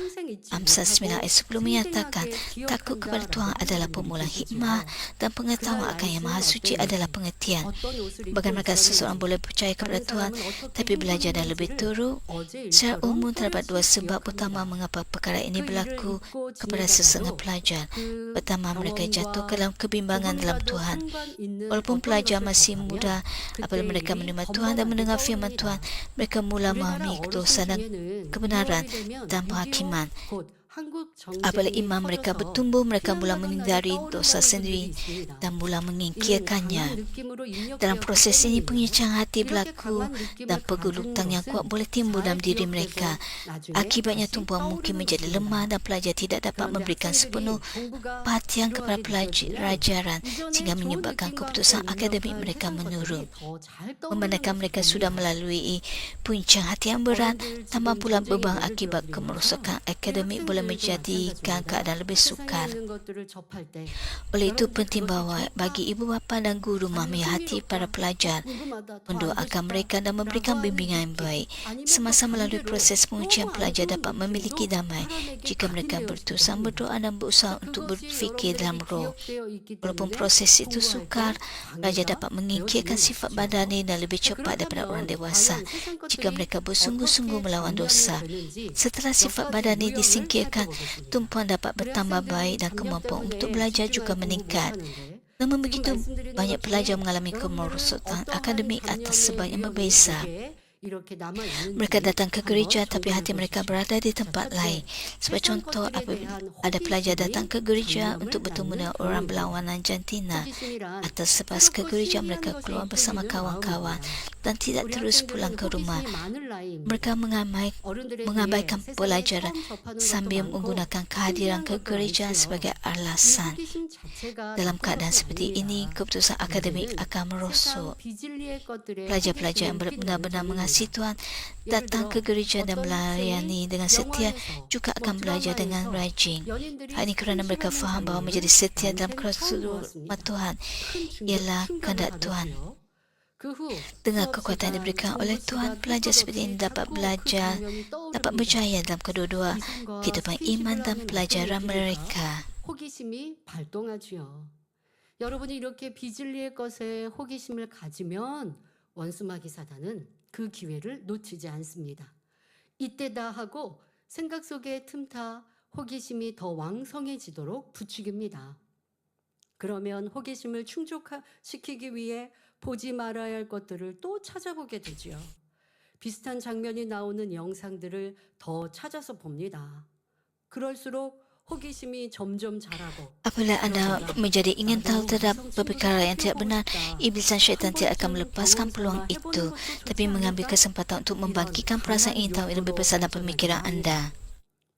Amsal 9 ayat 10 menyatakan, takut kepada Tuhan adalah permulaan hikmah dan pengetahuan akan Yang Maha Suci adalah pengertian. Bagaimana seseorang boleh percaya kepada Tuhan tapi belajar dan lebih teruk? Secara umum terdapat dua sebab utama mengapa perkara ini berlaku kepada sesetengah pelajar. Pertama, mereka jatuh ke dalam kebimbangan dalam Tuhan. Walaupun pelajar masih muda, apabila mereka menerima Tuhan dan mendengar firman Tuhan, mereka mula memahami kedosan dan kebenaran dan penghakiman. Apabila iman mereka bertumbuh, mereka mula menyadari dosa sendiri dan mula mengingkirkannya. Dalam proses ini, pengincaran hati berlaku dan pergelutan yang kuat boleh timbul dalam diri mereka. Akibatnya, tumpuan mungkin menjadi lemah dan pelajar tidak dapat memberikan sepenuh perhatian kepada pelajaran sehingga menyebabkan keputusan akademik mereka menurun. Memandangkan mereka sudah melalui punca hati yang berat, tambah pula beban akibat kemerosokan akademik boleh menjadikan keadaan lebih sukar. Oleh itu, penting bahawa bagi ibu bapa dan guru memahami hati para pelajar, mendoakan mereka dan memberikan bimbingan yang baik. Semasa melalui proses pengujian, pelajar dapat memiliki damai jika mereka berterusan berdoa dan berusaha untuk berfikir dalam roh. Walaupun proses itu sukar, pelajar dapat mengingkirkan sifat badani dan lebih cepat daripada orang dewasa jika mereka bersungguh-sungguh melawan dosa. Setelah sifat badani disingkirkan, tumpuan dapat bertambah baik dan kemampuan untuk belajar juga meningkat. Namun begitu, banyak pelajar mengalami kemerosotan akademik atas sebab yang berbeza. 이렇게 남아 있는지 Mereka datang ke gereja tapi 점검해 hati mereka 보십시오. berada di 자, tempat 첫째, lain. Sebagai 세상 contoh, 것들에 apabila 대한 ada pelajar 호기심이 datang ke gereja 장염을 untuk bertemu 낳는 dengan orang 경우이고, berlawanan jantina, 호기심이란 atau selepas ke 새롭고 gereja 신비한 mereka 것에 keluar bersama 이끌리는 kawan-kawan 마음이고요. dan tidak 우리 terus 학생들은 pulang ke rumah. 호기심이 많을 나이입니다. Mereka 어른들에 비해 mengabaikan 세상에 pelajaran 처음 접하는 것도 sambil 많고 menggunakan kehadiran 신기한 ke 것도 gereja 많지요. sebagai 이 alasan. 호기심 자체가 Dalam 나쁜 keadaan 것은 seperti ini, 아닙니다. keputusan akademik 문제는 akan 세상 merosot. 비진리의 것들에 Pelajar-pelajar yang 호기심을 benar-benar 핀다는 mengasihi 점입니다. Tuhan 예를 datang ke 들어 gereja dan 어떤 melayani 학생이 dengan setia 영화에서 juga 뭐 akan belajar dengan 드라마에서 rajin. 연인들이 Hal ini kerana mereka 스킨십하는 faham bahawa 장면을 menjadi setia dalam 난생 처음 prosedur 보았습니다. Tuhan 큰 ialah 충격을 kehendak Tuhan. 받았지요. 그 후 Dengan 수업 kekuatan yang 시간 diberikan oleh 정부 Tuhan, 시간 pelajar 할 seperti ini 것 dapat 없이 자꾸 그 belajar, 장면이 dapat 떠오릅니다. berjaya dalam kedua-dua 이성과 kehidupan 스킨십을 iman dan 하는 pelajaran 어떤 mereka. 호기심이 발동하지요. 여러분이 이렇게 비진리의 것에 호기심을 가지면 원수마귀 사단은 그 기회를 놓치지 않습니다. 이때다 하고 생각 속에 틈타 호기심이 더 왕성해지도록 부추깁니다. 그러면 호기심을 충족시키기 위해 보지 말아야 할 것들을 또 찾아보게 되지요. 비슷한 장면이 나오는 영상들을 더 찾아서 봅니다. 그럴수록 호기심이 점점 자라고 Apabila anda menjadi ingin tahu terhadap perkara yang tidak benar, iblis dan syaitan tidak akan melepaskan peluang itu, tapi mengambil kesempatan untuk membangkitkan perasaan ingin tahu yang lebih besar dalam pemikiran anda.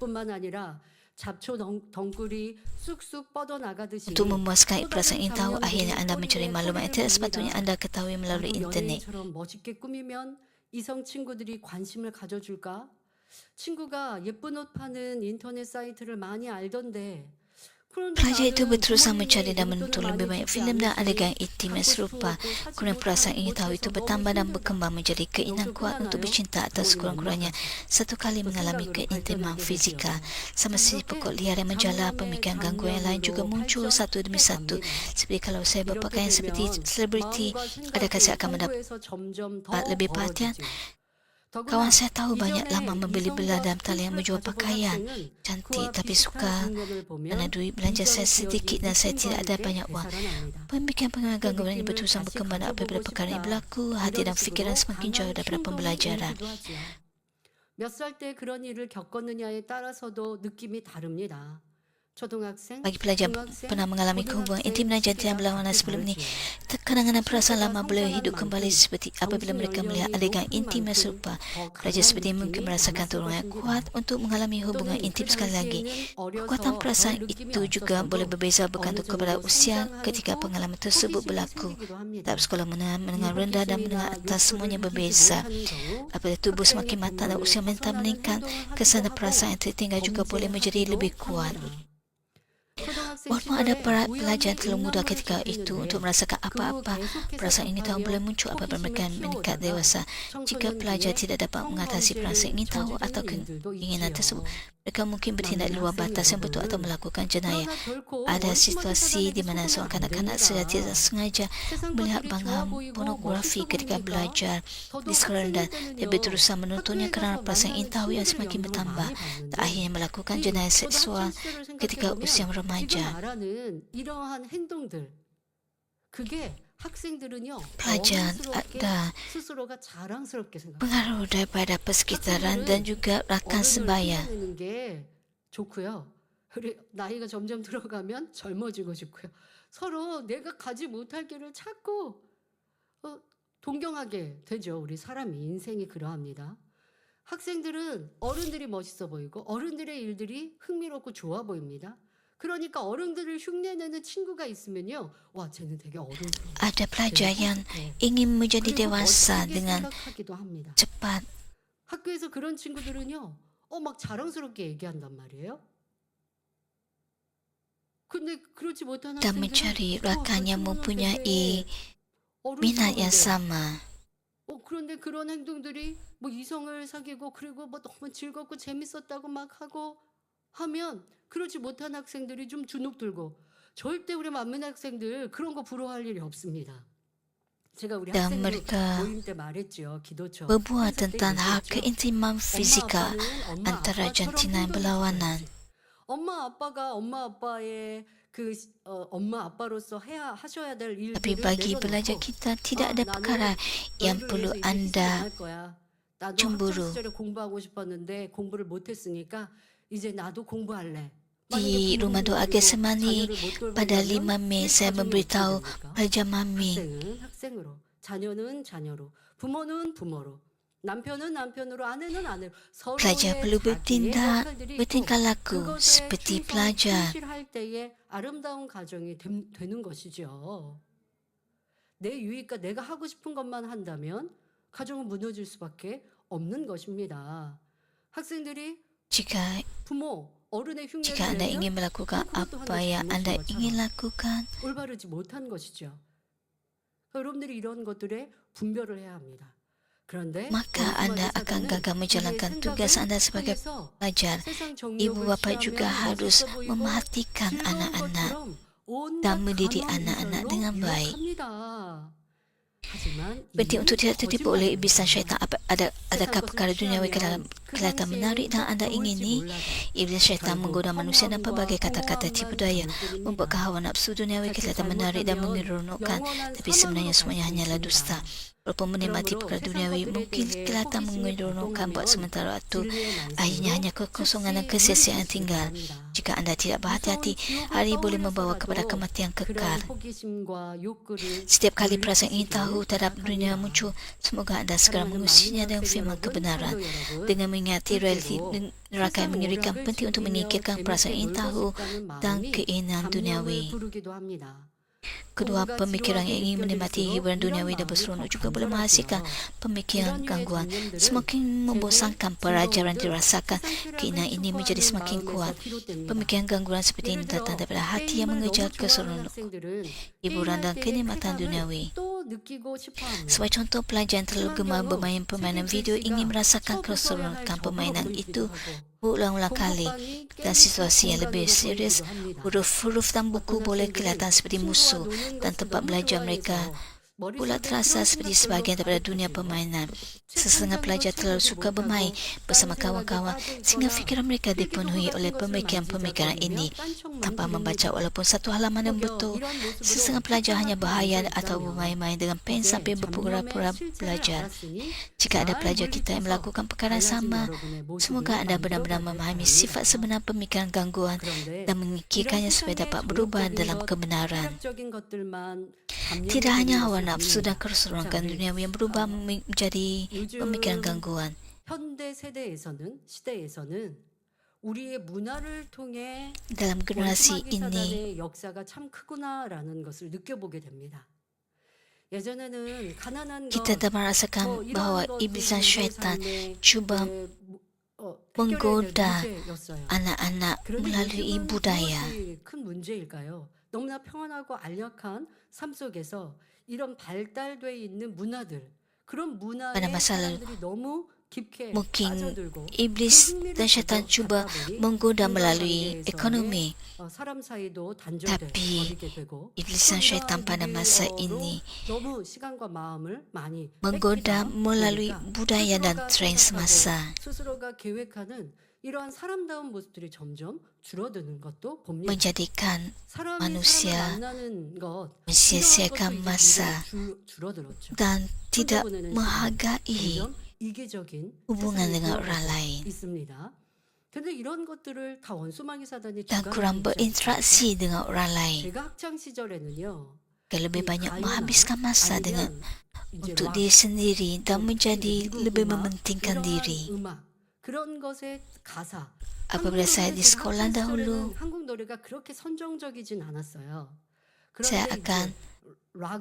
뿐만 아니라 잡초 덩굴이 쑥쑥 뻗어나가듯이 Untuk memuaskan perasaan ingin tahu, akhirnya anda mencari maklumat yang tidak sepatutnya anda ketahui melalui internet. 연예인처럼 멋있게 꾸미면 이성 친구들이 관심을 가져줄까? 친구가 예쁜 옷 파는 인터넷 사이트를 많이 알던데 Pelajar itu berterusan mencari dan menuntut lebih banyak filem dan adegan intim yang serupa. Kemudian perasaan ingin tahu itu bertambah dan berkembang menjadi keinginan kuat untuk bercinta atau sekurang-kurangnya satu kali mengalami keintiman fizikal. Sama seperti pokok liar yang menjala, pemikiran gangguan yang lain juga muncul satu demi satu. Seperti kalau saya berpakaian seperti selebriti, adakah saya akan mendapat lebih perhatian? Kawan saya tahu banyak lama membeli belah dalam talian menjual pakaian cantik tapi suka kerana duit belanja saya sedikit dan saya tidak ada banyak wang. Pemikiran gangguan ini berterusan berkembang dan apabila perkara ini berlaku, hati dan fikiran semakin jauh daripada pembelajaran. 몇 살 때 그런 일을 겪었느냐에 따라서도 느낌이 다릅니다. 초등학생, Bagi pelajar pernah mengalami hubungan intim dan jantina berlawanan sebelum ini, kadang-kadang perasaan lama beliau hidup kembali seperti apabila mereka melihat adegan intim yang serupa. Pelajar seperti ini mungkin merasakan dorongan yang kuat untuk mengalami hubungan intim sekali lagi. Kekuatan perasaan itu juga boleh berbeza bergantung kepada usia ketika pengalaman tersebut berlaku. Tahap sekolah menengah rendah dan menengah atas semuanya berbeza. Apabila tubuh semakin matang dan usia mental meningkat, kesan dan perasaan yang tertinggal juga boleh menjadi lebih kuat. Walaupun ada pelajar yang terlalu muda ketika itu untuk merasakan apa-apa, perasaan ini tahu boleh muncul apabila mereka meningkat dewasa. Jika pelajar tidak dapat mengatasi perasaan ingin tahu atau keinginan tersebut, mereka mungkin bertindak di luar batas yang betul atau melakukan jenayah. Ada situasi di mana seorang kanak-kanak secara tidak sengaja melihat bahan pornografi ketika belajar di sekolah rendah. Dia berterusan menontonnya kerana perasaan ingin tahu yang semakin bertambah. Dan akhirnya melakukan jenayah seksual ketika usia remaja. 이러한 행동들 그게 학생들은요 Pelajar ada 스스로가 자랑스럽게 생각해요. pengaruh daripada persekitaran dan juga rakan sebaya. 는 게 좋고요. 그리고 나이가 점점 들어가면 젊어지고 싶고요. 서로 내가 가지 못할 길을 찾고 동경하게 되죠. 우리 사람이 인생이 그러합니다. 학생들은 어른들이 멋있어 보이고 어른들의 일들이 흥미롭고 좋아 보입니다. 그러니까 어른들을 흉내내는 친구가 있으면요. 와, 쟤는 되게 어른스러워. Ada pelajar yang ingin menjadi dewasa 멋지게 dengan 생각하기도 합니다. cepat. 학교에서 그런 친구들은요. 막 자랑스럽게 얘기한단 말이에요. 근데 그렇지 못한 Dan mencari rakan yang mempunyai minat yang sama. 그런데 그런 행동들이 뭐 이성을 사귀고 그리고 뭐 너무 즐겁고 재밌었다고 막 하고 하면 그렇지 못한 학생들이 좀 주눅 들고 절대 우리 만민 학생들 그런 거 부러워할 일이 없습니다. 제가 우리 Dan 학생 mereka 모임 때 말했죠. 기도처. berbuat tentang hak keintiman fizikal antara jantina yang berlawanan. 엄마 아빠의 엄마 아빠로서 하셔야 될 Tapi 일들을 bagi pelajar kita tidak ada perkara yang perlu anda 나도 cemburu. 학창 시절에 공부하고 싶었는데 공부를 못했으니까 이제 나도 공부할래. Di rumah doa Getsemani pada 5 Mei saya memberitahu pelajar mami 학생은 학생으로, 자녀는 자녀로, 부모는 부모로, 남편은 남편으로, 아내는 아내로 pelajar perlu bertingkah laku seperti pelajar. 충실할 때에 아름다운 가정이 되는 것이죠. 내 유익과 내가 하고 싶은 것만 한다면 가정은 무너질 수밖에 없는 것입니다. 학생들이 Jika 부모, 어른의 흉내를 anda 내면 ingin melakukan 그것도 apa 하나의 yang anda 잘못인 ingin 것처럼 lakukan, 올바르지 못한 것이죠. 여러분들이 이런 것들에 분별을 해야 합니다. 그런데 maka anda akan gagal menjalankan tugas anda sebagai pelajar. Ibu bapa juga harus memerhatikan anak-anak dan mendidik anak-anak dengan baik. Penting untuk tidak tertipu oleh iblis dan syaitan. Adakah perkara duniawi kelihatan menarik dan anda ingini? Iblis syaitan menggoda manusia dan pelbagai kata-kata tipu daya membuat hawa nafsu duniawi kelihatan menarik dan menyeronokkan, tapi sebenarnya semuanya hanyalah dusta. Walaupun menikmati perkara duniawi mungkin kelihatan menyeronokkan buat sementara waktu, akhirnya hanya kekosongan dan kesia-siaan tinggal. Jika anda tidak berhati-hati, hari boleh membawa kepada kematian kekal. Setiap kali perasaan ingin tahu terhadap dunia muncul, semoga anda segera mengusirnya dengan firman kebenaran. Dengan mengingati realiti neraka yang mengerikan, penting untuk menyingkirkan perasaan ingin tahu dan keinginan duniawi. Kedua, pemikiran yang ingin menikmati hiburan duniawi dan berseronok juga boleh menghasilkan pemikiran gangguan. Semakin membosankan pelajaran dirasakan, keinginan ini menjadi semakin kuat. Pemikiran gangguan seperti ini datang daripada hati yang mengejar keseronokan, hiburan dan kenikmatan duniawi. Sebagai contoh, pelajar yang terlalu gemar bermain permainan video ingin merasakan keseronokan permainan itu berulang-ulang kali. Dan situasi yang lebih serius, huruf-huruf dan buku boleh kelihatan seperti musuh dan tempat belajar mereka pula terasa seperti sebahagian daripada dunia permainan. Sesetengah pelajar terlalu suka bermain bersama kawan-kawan sehingga fikiran mereka dipenuhi oleh pemikiran-pemikiran ini tanpa membaca walaupun satu halaman yang betul. Sesetengah pelajar hanya berhayal atau bermain-main dengan pen sambil berpura-pura belajar. Jika ada pelajar kita yang melakukan perkara sama, semoga anda benar-benar memahami sifat sebenar pemikiran gangguan dan mengikirkannya supaya dapat berubah dalam kebenaran. Tidak hanya hawa nafsu dan keseronokan duniawi yang berubah menjadi pemikiran gangguan. Dalam generasi ini, kita dapat merasakan bahawa iblis dan syaitan cuba menggoda anak-anak melalui budaya. 너무나 평안하고 안락한 삶 속에서 이런 발달돼 있는 문화들, 그런 문화에 사람들이 너무 깊게 빠져들고 iblis dan syaitan cuba menggoda melalui ekonomi. 사람 사이도 단절돼 버리게 되고 Iblis dan syaitan pada masa ini 너무 시간과 마음을 많이 menggoda melalui budaya dan tren semasa. 스스로가 계획하는 이러한 사람다운 모습들이 점점 줄어드는 것도 봅니다. Menjadikan manusia 만나는 것 mensia-siakan masa dan tidak menghargai 이기적인 hubungan dengan orang lain 있습니다. 그런데 이런 것들을 다 원수마귀 사단이 dan kurang berinteraksi dengan orang lain. 제가 학창 시절에는요. Lebih banyak menghabiskan masa dengan untuk diri sendiri dan menjadi lebih mementingkan diri. 그런 것의 가사. Apabila saya di sekolah dahulu, 한국 노래가 그렇게 선정적이진 않았어요. saya akan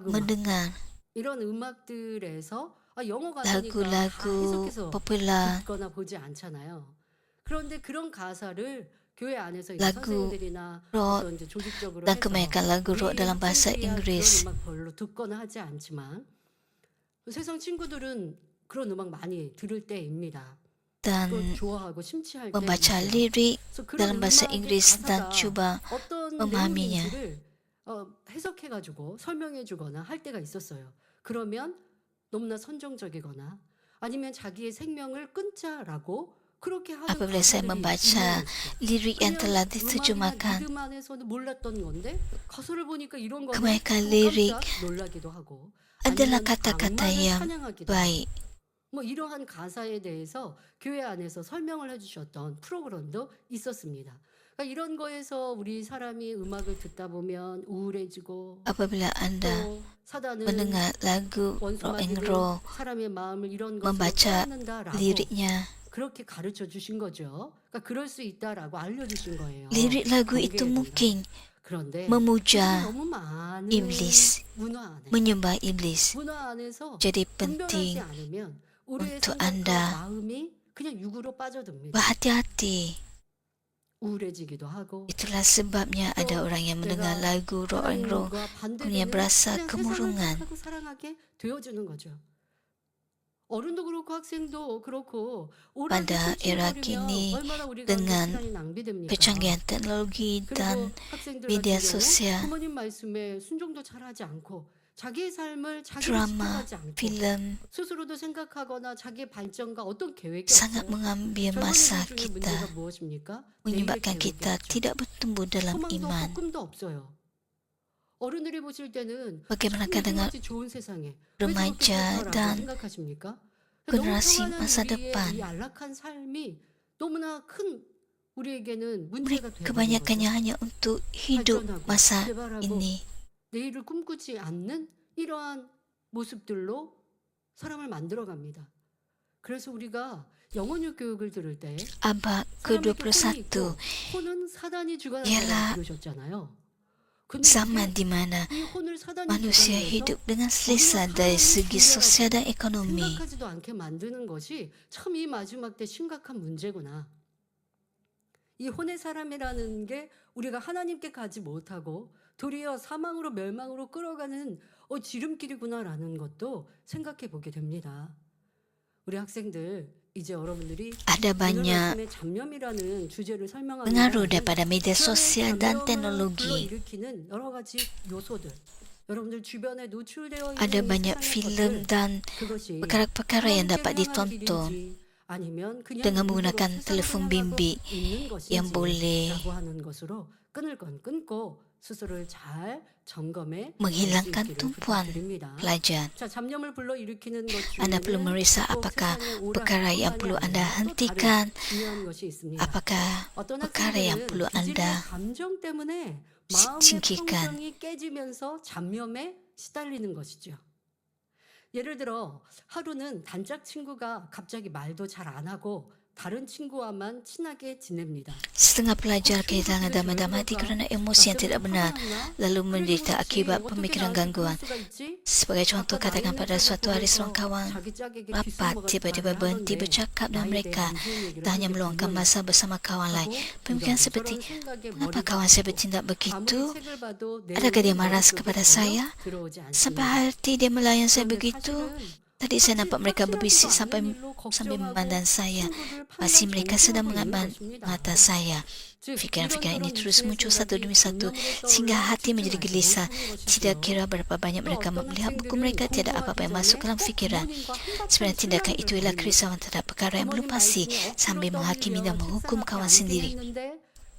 mendengar 이런 음악들에서 영어가 lagu-lagu popular, 듣거나 보지 않잖아요. 그런데 그런 가사를 교회 안에서 lagu 선생님들이나 rock 이제 조직적으로 dan kebanyakan lagu rock dalam bahasa Inggeris. 음악 별로 듣거나 하지 않지만 세상 친구들은 그런 음악 많이 들을 때입니다. Dan membaca lirik dalam bahasa Inggeris dan cuba memahaminya. 해석해가지고 설명해주거나 할 때가 있었어요. 그러면 너무나 선정적이거나 아니면 자기의 생명을 끊자라고 그렇게 하는 Apabila saya membaca lirik yang telah diterjemahkan, kebanyakan lirik adalah kata-kata yang baik. 뭐 이러한 가사에 대해서 교회 안에서 설명을 해주셨던 프로그램도 있었습니다. 그러니까 이런 거에서 우리 사람이 음악을 듣다 보면 우울해지고 Apabila Anda 또 사단은 mendengar lagu rock and 원수마귀는 roll, 사람의 마음을 이런 것으로 membaca 빼앗는다라고 liriknya, 그렇게 가르쳐 주신 거죠. 그러니까 그럴 수 있다라고 알려주신 거예요. lirik lagu 관계에 itu 대해서. mungkin 그런데 memuja 너무 많은 iblis, 문화 안에 menyembah iblis. 문화 안에서 Jadi 분별하지 penting 않으면 우리의 untuk 생각과 Anda 마음이 그냥 육으로 빠져듭니다. berhati-hati. 우울해지기도 하고 Itulah sebabnya ada orang yang mendengar lagu rock and roll 하나님과 punya 반대되는 berasa 그냥 세상을 kemurungan. 택하고 사랑하게 되어주는 거죠. 어른도 그렇고 학생도 그렇고 Pada era kini, 얼마나 우리가 dengan 시간이 낭비됩니까? Kecanggihan teknologi dan 그리고 학생들 media 같은 경우 sosial, 부모님 말씀에 순종도 잘하지 않고 자기의 삶을 자기를 drama, 지켜가지 않고 filem 스스로도 생각하거나 자기의 발전과 어떤 계획이 sangat 없어요. mengambil 젊은 masa 이들 중에 문제가 kita, 무엇입니까? 내일의 menyebabkan 계획이 kita 없죠. tidak bertumbuh dalam 소망도 iman. 없고 꿈도 없어요. 어른들이 보실 때는 Bagaimanakah dengan 요즘같이 좋은 세상에 왜 remaja 저렇게 살더라고 dan 생각하십니까? generasi 너무 평안한 masa 우리의 depan? 이 안락한 삶이 너무나 큰 우리에게는 문제가 되는 Kebanyakannya 거죠. hanya untuk hidup 발전하고 masa 개발하고 ini. 내일을 꿈꾸지 않는 이러한 모습들로 사람을 만들어갑니다. 그래서 우리가 영혼육 교육을 들을 때 Abad 사람에게 혼이 ke-21 있고 혼은 사단이 ialah 주관한다고 그러셨잖아요. 근데 zaman 이게 di mana 이 혼을 사단이 manusia 주관해서 hidup dengan selesa dari segi sosial dan ekonomi. 생각하지도 않게 만드는 것이 참 이 마지막 때 심각한 문제구나. 이 혼의 사람이라는 게 우리가 하나님께 가지 못하고 도리어 사망으로 멸망으로 끌어가는 지름길이구나라는 것도 생각해 보게 됩니다. 우리 학생들 이제 여러분들이 Ada 오늘 banyak 말씀의 잡념이라는 주제를 설명하는 pengaruh 데는 daripada media 그런 sosial dan 잡념을 teknologi. 불러일으키는 여러 가지 요소들, 여러분들 주변에 노출되어 있는 Ada 이 banyak 세상의 filem 것들, dan 그것이 perkara-perkara yang dapat 하나님께로 향한 ditonton 길인지 아니면 그냥 dengan 일부러 menggunakan 세상을 telefon 향하고 bimbit 있는 yang boleh 것인지라고 하는 것으로 끊을 건 끊고 스스로를 잘 점검해 menghilangkan 볼 수 있기를 tumpuan 부탁드립니다. pelajar. 자, 잡념을 불러 일으키는 것 Anda perlu 중에는 meriksa 꼭 apakah 세상에 오라 perkara yang 하고 perlu 하냐 anda 또 다른 hentikan, 중요한 것이 있습니다. apakah 어떤 perkara yang 학생들은 perlu 기질의 anda 감정 때문에 마음의 singkirkan. 평정이 깨지면서 잡념에 시달리는 것이죠. 예를 들어 하루는 단짝 친구가 갑자기 말도 잘 안 하고 다른 친구와만 친하게 지냅니다. Setengah pelajar kehilangan dalam hati kerana emosi yang tidak benar, lalu menderita akibat pemikiran gangguan. Sebagai contoh, katakan pada suatu hari seorang kawan rapat tiba-tiba berhenti bercakap dengan mereka dan hanya meluangkan masa bersama kawan lain. Pemikiran seperti, mengapa kawan saya bertindak begitu? Adakah dia marah kepada saya? Sampai hati dia melayan saya begitu? Tadi saya nampak mereka berbisik sambil memandang saya. Pasti mereka sedang mengambil mata saya. Fikiran-fikiran ini terus muncul satu demi satu sehingga hati menjadi gelisah. Tidak kira berapa banyak mereka melihat buku mereka, tiada apa-apa yang masuk dalam fikiran. Sebenarnya tindakan itu ialah kerisauan terhadap perkara yang belum pasti sambil menghakimi dan menghukum kawan sendiri.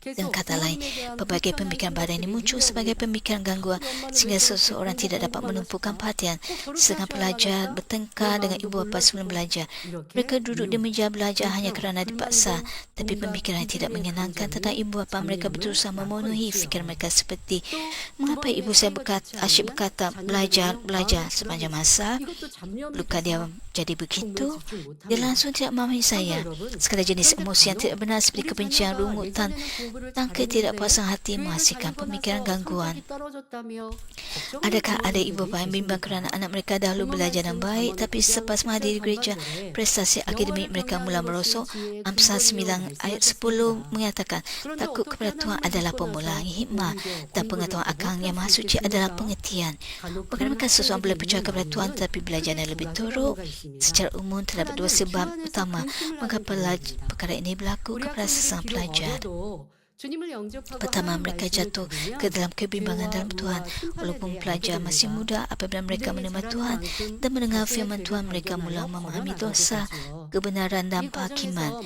Dengan kata lain, berbagai pemikiran badan ini muncul sebagai pemikiran gangguan sehingga seseorang tidak dapat menumpukan perhatian. Sedangkan pelajar bertengkar dengan ibu bapa sebelum belajar. Mereka duduk di meja belajar hanya kerana dipaksa, tapi pemikiran yang tidak menyenangkan tentang ibu bapa mereka berusaha memenuhi fikiran mereka seperti, mengapa ibu saya asyik berkata belajar sepanjang masa? Luka dia jadi begitu? Dia langsung tidak memahami saya. Segala jenis emosi yang tidak benar seperti kebencian, rungutan, dan ketidakpuasan hati menghasilkan pemikiran gangguan. Adakah ada ibu bapa yang bimbang kerana anak mereka dahulu belajar dengan baik, tapi selepas menghadiri gereja, prestasi akademik mereka mula merosot? Amsal 9 ayat 10 mengatakan, takut kepada Tuhan adalah permulaan hikmah dan pengetahuan akan Yang Maha Suci adalah pengertian. Bagaimana seseorang boleh percaya kepada Tuhan tetapi belajarnya lebih teruk? Secara umum terdapat dua sebab utama mengapa perkara ini berlaku kepada sesama pelajar. Pertama, mereka jatuh ke dalam kebimbangan dalam Tuhan. Walaupun pelajar masih muda, apabila mereka menerima Tuhan dan mendengar firman Tuhan, mereka mula memahami dosa, kebenaran dan penghakiman.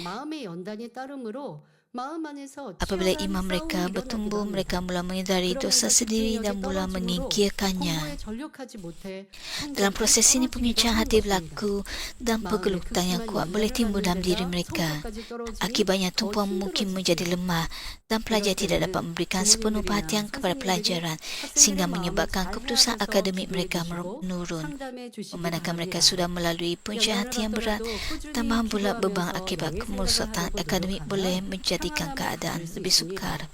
마음 안에서 Apabila 치열한 iman mereka 싸움이 bertumbuh, 일어나기도 mereka 합니다. mula menyadari 그런 dosa 데서 sendiri dan 집중력이 mula 떨어짐으로 menyingkirkannya. 공부에 전력하지 못해 Dalam 성적이 proses ini, 떨어지기도 pengencaan 하는 hati 것입니다. berlaku dan 마음에 pergelutan yang 극심한 kuat boleh 열매를 timbul dalam 갖는 diri 데다 mereka. 성적까지 떨어지니 Akibatnya, 더 tumpuan mungkin 힘들어지지요. menjadi lemah dan pelajar 이럴 tidak dapat 때는 memberikan sepenuh 부모님들이나 perhatian kepada 선생님들이 pelajaran sehingga 학생들의 마음을 menyebabkan 잘 keputusan 헤아려서 akademik 기도해 mereka 주시고 menurun. 상담해 주시기 Memandangkan mereka 바랍니다. sudah melalui pencerahan hati yang berat, tambahan pula beban akibat kemerosotan akademik boleh menjadikan keadaan lebih sukar.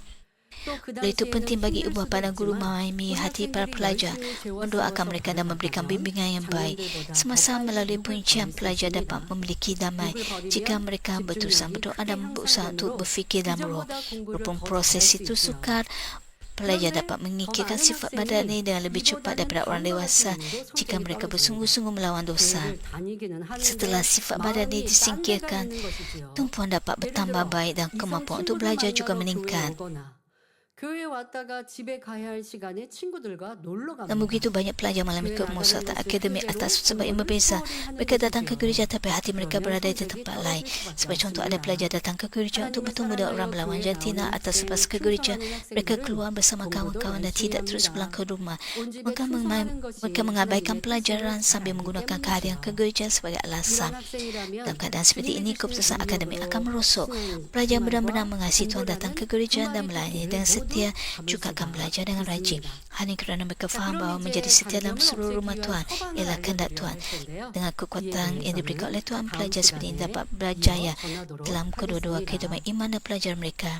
Oleh itu penting bagi ibu bapa dan guru memahami hati para pelajar, mendoakan mereka dan memberikan bimbingan yang baik. Semasa melalui penyucian, pelajar dapat memiliki damai jika mereka berusaha berdoa dan berusaha untuk berfikir dalam roh. Walaupun proses itu sukar, pelajar dapat mengikirkan sifat badani dengan lebih cepat daripada orang dewasa jika mereka bersungguh-sungguh melawan dosa. Setelah sifat badani disingkirkan, tumpuan dapat bertambah baik dan kemampuan untuk belajar juga meningkat. 교회 왔다가 집에 가야 할 시간에 친구들과 놀러 갑니다. Namun begitu banyak pelajar mengalami kemerosotan akademik atas sebab yang berbeza. Mereka datang ke gereja tapi hati mereka berada di tempat lain. Sebagai contoh, ada pelajar datang ke gereja untuk bertemu dengan orang berlawan jantina atau selepas ke gereja, mereka keluar bersama kawan-kawan dan tidak terus pulang ke rumah. Mereka mengabaikan pelajaran sambil menggunakan kehadiran ke gereja sebagai alasan. Dalam keadaan seperti ini, keputusan akademik akan merosot. Pelajar benar-benar mengasihi Tuhan datang ke gereja dan melayani dengan setia juga akan belajar dengan rajin. Hanya kerana mereka faham bahawa menjadi setia dalam seluruh rumah Tuhan ialah kehendak Tuhan. Dengan kekuatan yang diberikan oleh Tuhan, pelajar seperti ini dapat berjaya dalam kedua-dua kehidupan iman dan pelajar mereka.